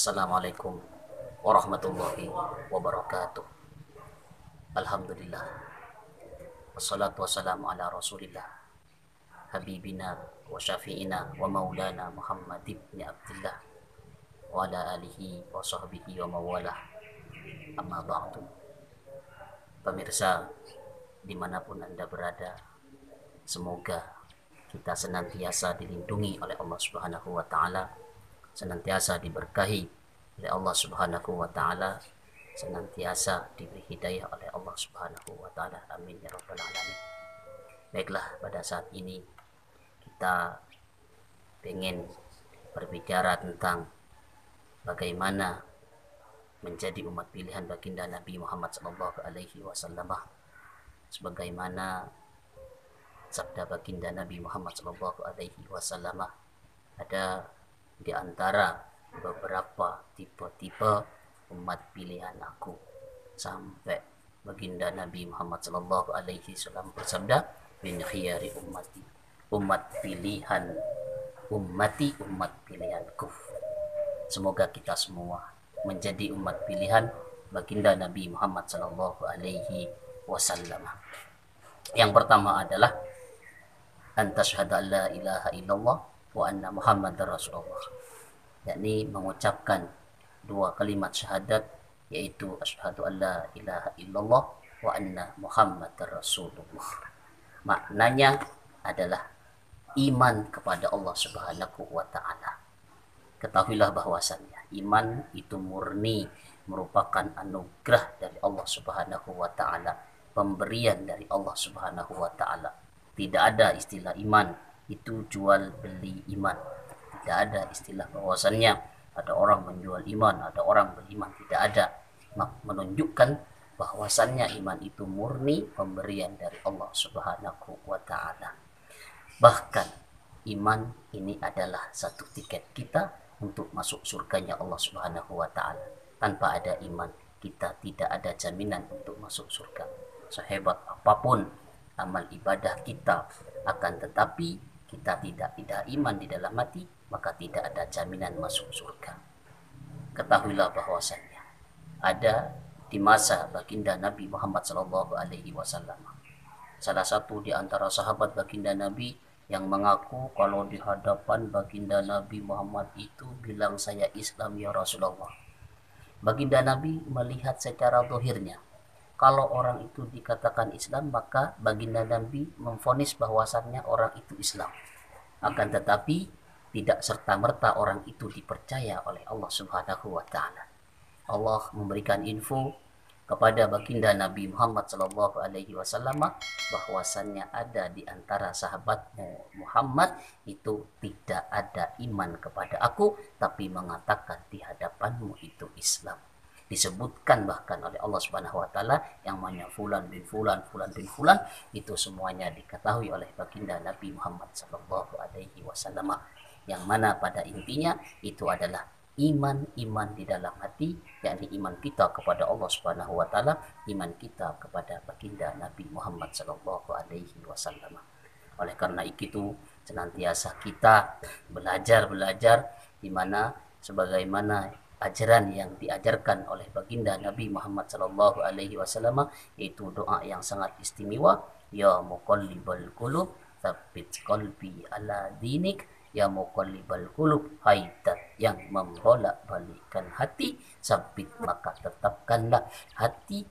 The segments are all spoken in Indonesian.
Assalamualaikum warahmatullahi wabarakatuh. Alhamdulillah. Wassalatu wassalamu ala rasulillah. Habibina wa syafi'ina wa maulana Muhammad ibn Abdullah wa ala alihi wa sahbihi wa mawalah. Amma ba'du. Pemirsa dimanapun Anda berada, semoga kita senantiasa dilindungi oleh Allah Subhanahu wa ta'ala, senantiasa diberkahi oleh Allah Subhanahu wa ta'ala, senantiasa diberi hidayah oleh Allah Subhanahu wa ta'ala. Amin ya rabbal alamin. Baiklah, pada saat ini kita ingin berbicara tentang bagaimana menjadi umat pilihan baginda Nabi Muhammad sallallahu alaihi wasallam. Sebagaimana sabda baginda Nabi Muhammad sallallahu alaihi wasallam, ada di antara beberapa tipe-tipe umat pilihan aku, sampai baginda Nabi Muhammad sallallahu alaihi wasallam bersabda, min khiyari ummati, umat pilihan ummati, umat pilihanku. Semoga kita semua menjadi umat pilihan baginda Nabi Muhammad sallallahu alaihi wasallam. Yang pertama adalah antashhadu an la ilaha illallah wa anna muhammadar rasulullah, yakni mengucapkan dua kalimat syahadat, yaitu asyhadu an la ilaha illallah wa anna muhammadar rasulullah. Maknanya adalah iman kepada Allah Subhanahu wa ta'ala. Ketahuilah bahwasannya iman itu murni merupakan anugerah dari Allah Subhanahu wa ta'ala, pemberian dari Allah Subhanahu wa ta'ala. Tidak ada istilah iman itu jual beli iman. Tidak ada istilah bahwasannya ada orang menjual iman, ada orang beriman. Tidak ada. Menunjukkan bahwasannya iman itu murni pemberian dari Allah Subhanahu wa ta'ala. Bahkan iman ini adalah satu tiket kita untuk masuk surganya Allah Subhanahu wa ta'ala. Tanpa ada iman, kita tidak ada jaminan untuk masuk surga. Sehebat apapun amal ibadah kita, akan tetapi kita tidak ada iman di dalam hati, maka tidak ada jaminan masuk surga. Ketahuilah bahwasannya ada di masa baginda Nabi Muhammad sallallahu alaihi wasallam salah satu di antara sahabat baginda Nabi yang mengaku kalau di hadapan baginda Nabi Muhammad itu bilang, saya Islam ya Rasulullah. Baginda Nabi melihat secara zahirnya, kalau orang itu dikatakan Islam, maka baginda Nabi memvonis bahwasannya orang itu Islam. Akan tetapi tidak serta-merta orang itu dipercaya oleh Allah Subhanahu wa ta'ala. Allah memberikan info kepada baginda Nabi Muhammad sallallahu alaihi wasallam bahwasannya ada di antara sahabatmu Muhammad itu tidak ada iman kepada aku, tapi mengatakan di hadapanmu itu Islam. Disebutkan bahkan oleh Allah Subhanahu wa ta'ala yang namanya fulan bin fulan, fulan bin fulan, itu semuanya diketahui oleh baginda Nabi Muhammad sallallahu alaihi wasallam, yang mana pada intinya itu adalah iman di dalam hati, yakni iman kita kepada Allah Subhanahu wa ta'ala, iman kita kepada baginda Nabi Muhammad sallallahu alaihi wasallam. Oleh karena itu senantiasa kita belajar di mana sebagaimana ajaran yang diajarkan oleh baginda Nabi Muhammad sallallahu alaihi wasallam, yaitu doa yang sangat istimewa, ya muqallibal qulub tsabbit qalbi ala dinik, ya muqallibal qulub, hai yang membolak-balikkan hati, sabit maka tetapkanlah hati,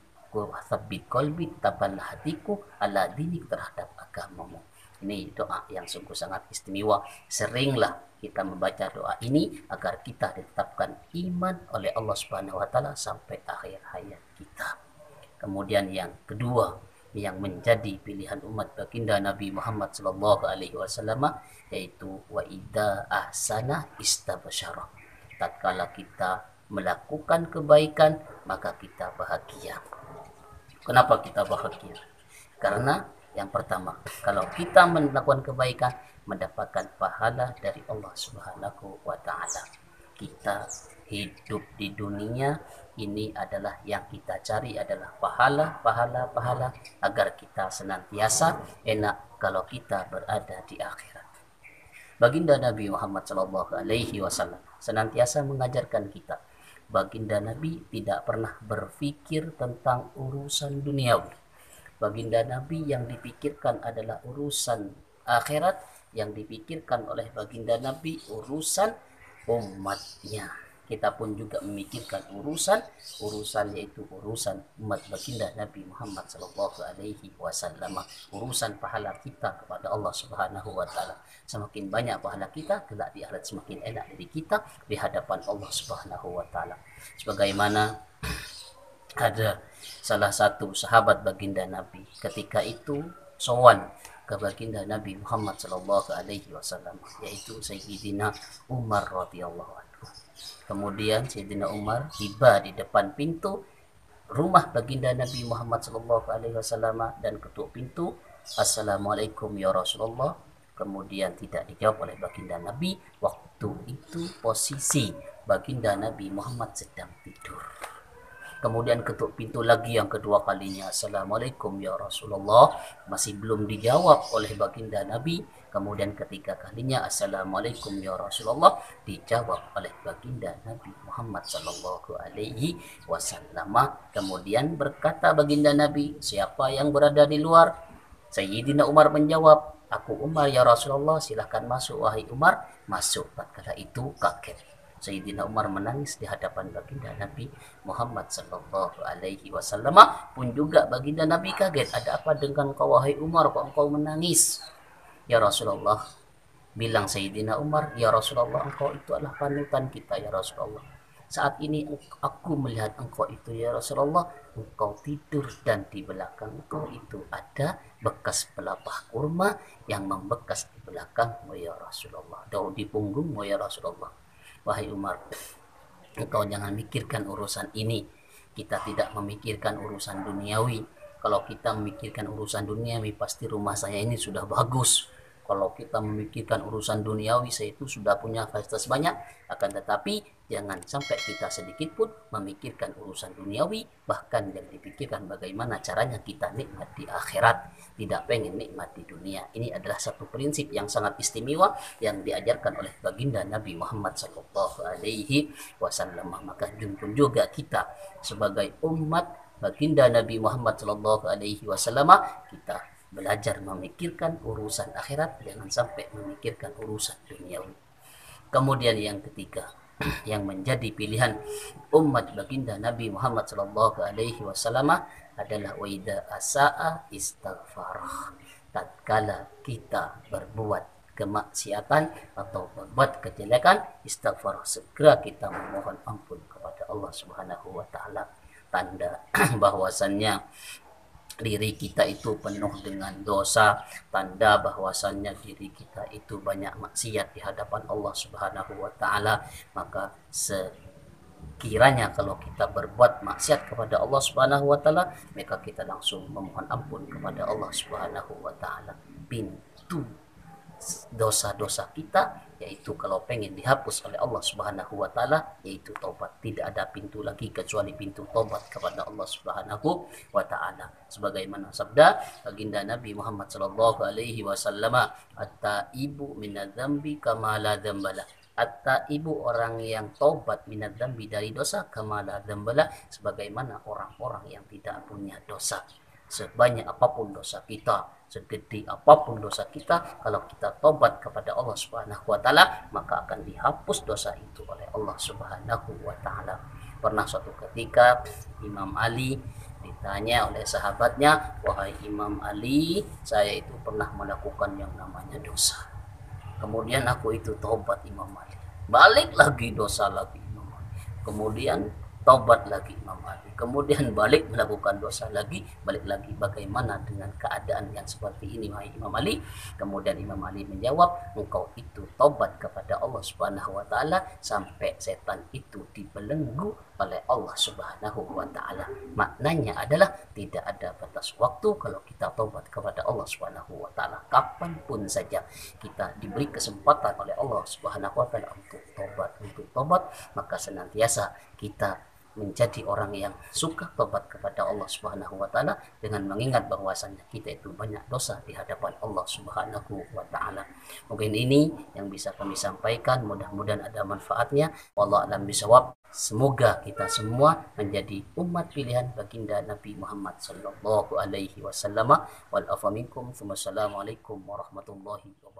sabit qalbi, tetapkanlah hatiku, ala dinik, terhadap agamamu. Ini doa yang sungguh sangat istimewa. Seringlah kita membaca doa ini agar kita ditetapkan iman oleh Allah Subhanahu wa ta'ala sampai akhir hayat kita. Kemudian yang kedua yang menjadi pilihan umat baginda Nabi Muhammad sallallahu alaihi wasallam, yaitu wa idza ahsana istabsyara. Tatkala kita melakukan kebaikan, maka kita bahagia. Kenapa kita bahagia? Karena yang pertama, kalau kita melakukan kebaikan, mendapatkan pahala dari Allah Subhanahu wa ta'ala. Kita hidup di dunia ini adalah yang kita cari adalah pahala agar kita senantiasa enak kalau kita berada di akhirat. Baginda Nabi Muhammad Shallallahu Alaihi Wasallam senantiasa mengajarkan kita. Baginda Nabi tidak pernah berpikir tentang urusan duniawi. Baginda Nabi yang dipikirkan adalah urusan akhirat, yang dipikirkan oleh baginda Nabi urusan umatnya. Kita pun juga memikirkan urusan yaitu urusan umat baginda Nabi Muhammad Sallallahu Alaihi Wasallam, urusan pahala kita kepada Allah Subhanahu Wa Taala. Semakin banyak pahala kita, kelak di akhirat semakin enak diri kita di hadapan Allah Subhanahu Wa Taala. Sebagaimana ada salah satu sahabat baginda Nabi ketika itu sowan ke baginda Nabi Muhammad Sallallahu Alaihi Wasallam, yaitu Sayyidina Umar radhiyallahu anhu. Kemudian Sayyidina Umar tiba di depan pintu rumah baginda Nabi Muhammad Sallallahu Alaihi Wasallam dan ketuk pintu, "Assalamualaikum ya Rasulullah." Kemudian tidak dijawab oleh baginda Nabi. Waktu itu posisi baginda Nabi Muhammad sedang tidur. Kemudian ketuk pintu lagi yang kedua kalinya, "Assalamualaikum ya Rasulullah." Masih belum dijawab oleh baginda Nabi. Kemudian ketiga kalinya, "Assalamualaikum ya Rasulullah," dijawab oleh baginda Nabi Muhammad Sallallahu Alaihi Wasallam. Kemudian berkata baginda Nabi, "Siapa yang berada di luar?" Sayyidina Umar menjawab, "Aku Umar ya Rasulullah, silahkan masuk wahai Umar." Masuk. Tatkala itu kaget. Sayyidina Umar menangis di hadapan baginda Nabi Muhammad Sallallahu Alaihi Wasallam. Pun juga baginda Nabi kaget, "Ada apa dengan kau wahai Umar, kok engkau menangis?" "Ya Rasulullah," bilang Sayyidina Umar, "Ya Rasulullah, engkau itu adalah panutan kita ya Rasulullah. Saat ini aku melihat engkau itu ya Rasulullah, engkau tidur dan di belakang engkau itu ada bekas pelepah kurma yang membekas di belakangmu ya Rasulullah, atau di punggungmu ya Rasulullah. Wahai Umar, engkau jangan mikirkan urusan ini. Kita tidak memikirkan urusan duniawi. Kalau kita memikirkan urusan duniawi, pasti rumah saya ini sudah bagus. Kalau kita memikirkan urusan duniawi, saya itu sudah punya fasilitas banyak. Akan tetapi, jangan sampai kita sedikit pun memikirkan urusan duniawi. Bahkan yang dipikirkan bagaimana caranya kita nikmat di akhirat. Tidak pengen nikmat di dunia. Ini adalah satu prinsip yang sangat istimewa yang diajarkan oleh baginda Nabi Muhammad Sallallahu Alaihi Wasallam. Maka pun juga kita sebagai umat baginda Nabi Muhammad Sallallahu Alaihi Wasallam, kita belajar memikirkan urusan akhirat, jangan sampai memikirkan urusan duniawi. Kemudian yang ketiga, yang menjadi pilihan umat baginda Nabi Muhammad Sallallahu Alaihi Wasallam adalah waida asaa istighfarah. Tatkala kita berbuat kemaksiatan atau berbuat kejelekan, istighfar, segera kita memohon ampun kepada Allah Subhanahu wa taala. Tanda bahwasannya diri kita itu penuh dengan dosa, tanda bahwasannya diri kita itu banyak maksiat di hadapan Allah Subhanahu wa taala. Maka sekiranya kalau kita berbuat maksiat kepada Allah Subhanahu wa taala, maka kita langsung memohon ampun kepada Allah Subhanahu wa taala. Pintu dosa-dosa kita, yaitu kalau pengen dihapus oleh Allah Subhanahu wa taala, yaitu taubat. Tidak ada pintu lagi kecuali pintu taubat kepada Allah Subhanahu wa taala. Sebagaimana sabda baginda Nabi Muhammad sallallahu alaihi wasallam, "At-taibu minadz-dzambi kama la dzambala." At-taibu, orang yang taubat, minadz-dzambi, dari dosa, kama la dzambala, sebagaimana orang-orang yang tidak punya dosa. Sebanyak apapun dosa kita, segede apapun dosa kita, kalau kita tobat kepada Allah Subhanahu wa taala, maka akan dihapus dosa itu oleh Allah Subhanahu wa taala. Pernah suatu ketika Imam Ali ditanya oleh sahabatnya, "Wahai Imam Ali, saya itu pernah melakukan yang namanya dosa. Kemudian aku itu tobat Imam Ali. Balik lagi dosa lagi Imam Ali. Kemudian tobat lagi Imam Ali. Kemudian balik melakukan dosa lagi, balik lagi. Bagaimana dengan keadaan yang seperti ini, wahai Imam Ali?" Kemudian Imam Ali menjawab, "Engkau itu tobat kepada Allah Subhanahu wa taala sampai setan itu dibelenggu oleh Allah Subhanahu wa taala." Maknanya adalah tidak ada batas waktu kalau kita tobat kepada Allah Subhanahu wa taala. Kapanpun saja kita diberi kesempatan oleh Allah Subhanahu wa taala untuk tobat, maka senantiasa kita menjadi orang yang suka tobat kepada Allah Subhanahu wa taala dengan mengingat bahwasannya kita itu banyak dosa di hadapan Allah Subhanahu wa taala. Mungkin ini yang bisa kami sampaikan, mudah-mudahan ada manfaatnya. Wallahu a'lam bishawab. Semoga kita semua menjadi umat pilihan baginda Nabi Muhammad sallallahu alaihi wasallam. Wal afa minkum. Wassalamualaikum warahmatullahi wabarakatuh.